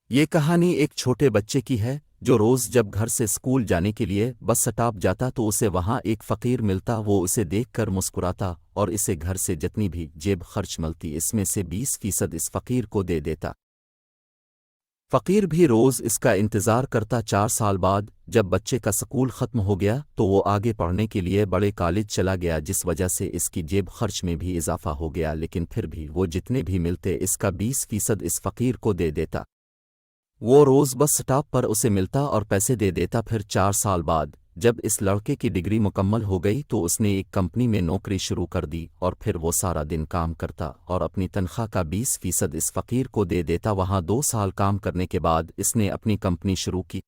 یہ کہانی ایک چھوٹے بچے کی ہے جو روز جب گھر سے اسکول جانے کے لیے بس سٹاپ جاتا تو اسے وہاں ایک فقیر ملتا، وہ اسے دیکھ کر مسکراتا اور اسے گھر سے جتنی بھی جیب خرچ ملتی اس میں سے 20% اس فقیر کو دے دیتا۔ فقیر بھی روز اس کا انتظار کرتا۔ 4 سال بعد جب بچے کا سکول ختم ہو گیا تو وہ آگے پڑھنے کے لیے بڑے کالج چلا گیا، جس وجہ سے اس کی جیب خرچ میں بھی اضافہ ہو گیا، لیکن پھر بھی وہ جتنے بھی ملتے اس کا 20% اس فقیر کو دے دیتا۔ وہ روز بس سٹاپ پر اسے ملتا اور پیسے دے دیتا۔ پھر 4 سال بعد جب اس لڑکے کی ڈگری مکمل ہو گئی تو اس نے ایک کمپنی میں نوکری شروع کر دی، اور پھر وہ سارا دن کام کرتا اور اپنی تنخواہ کا 20% اس فقیر کو دے دیتا۔ وہاں 2 سال کام کرنے کے بعد اس نے اپنی کمپنی شروع کی۔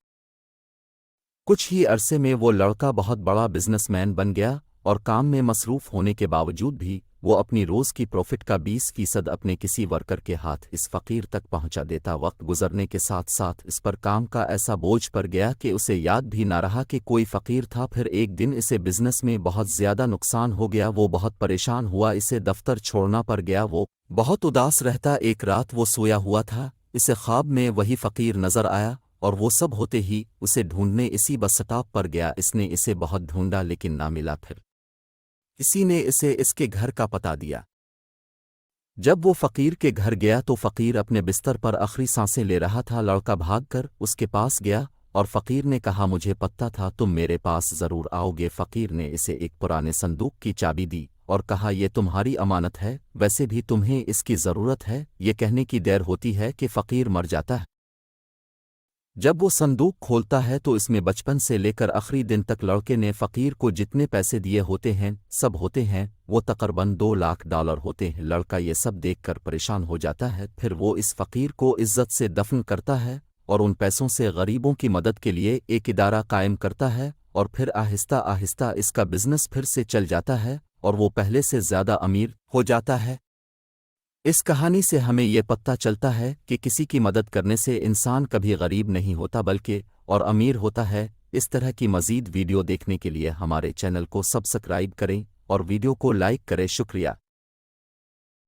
کچھ ہی عرصے میں وہ لڑکا بہت بڑا بزنس مین بن گیا، اور کام میں مصروف ہونے کے باوجود بھی وہ اپنی روز کی پروفٹ کا 20% اپنے کسی ورکر کے ہاتھ اس فقیر تک پہنچا دیتا۔ وقت گزرنے کے ساتھ ساتھ اس پر کام کا ایسا بوجھ پڑ گیا کہ اسے یاد بھی نہ رہا کہ کوئی فقیر تھا۔ پھر ایک دن اسے بزنس میں بہت زیادہ نقصان ہو گیا، وہ بہت پریشان ہوا، اسے دفتر چھوڑنا پڑ گیا، وہ بہت اداس رہتا۔ ایک رات وہ سویا ہوا تھا، اسے خواب میں وہی فقیر نظر آیا، اور وہ سب ہوتے ہی اسے ڈھونڈنے اسی بس سٹاپ پر گیا۔ اس نے اسے بہت ڈھونڈا لیکن نہ ملا۔ پھر کسی نے اسے اس کے گھر کا پتہ دیا۔ جب وہ فقیر کے گھر گیا تو فقیر اپنے بستر پر آخری سانسیں لے رہا تھا۔ لڑکا بھاگ کر اس کے پاس گیا اور فقیر نے کہا، مجھے پتہ تھا تم میرے پاس ضرور آؤ گے۔ فقیر نے اسے ایک پرانے صندوق کی چابی دی اور کہا، یہ تمہاری امانت ہے، ویسے بھی تمہیں اس کی ضرورت ہے۔ یہ کہنے کی دیر ہوتی ہے کہ فقیر مر جاتا ہے۔ جب وہ صندوق کھولتا ہے تو اس میں بچپن سے لے کر آخری دن تک لڑکے نے فقیر کو جتنے پیسے دیے ہوتے ہیں سب ہوتے ہیں، وہ تقریباً $2 لاکھ ہوتے ہیں۔ لڑکا یہ سب دیکھ کر پریشان ہو جاتا ہے۔ پھر وہ اس فقیر کو عزت سے دفن کرتا ہے اور ان پیسوں سے غریبوں کی مدد کے لیے ایک ادارہ قائم کرتا ہے، اور پھر آہستہ آہستہ اس کا بزنس پھر سے چل جاتا ہے اور وہ پہلے سے زیادہ امیر ہو جاتا ہے۔ اس کہانی سے ہمیں یہ پتہ چلتا ہے کہ کسی کی مدد کرنے سے انسان کبھی غریب نہیں ہوتا بلکہ اور امیر ہوتا ہے۔ اس طرح کی مزید ویڈیو دیکھنے کے لیے ہمارے چینل کو سبسکرائب کریں اور ویڈیو کو لائک کریں۔ شکریہ۔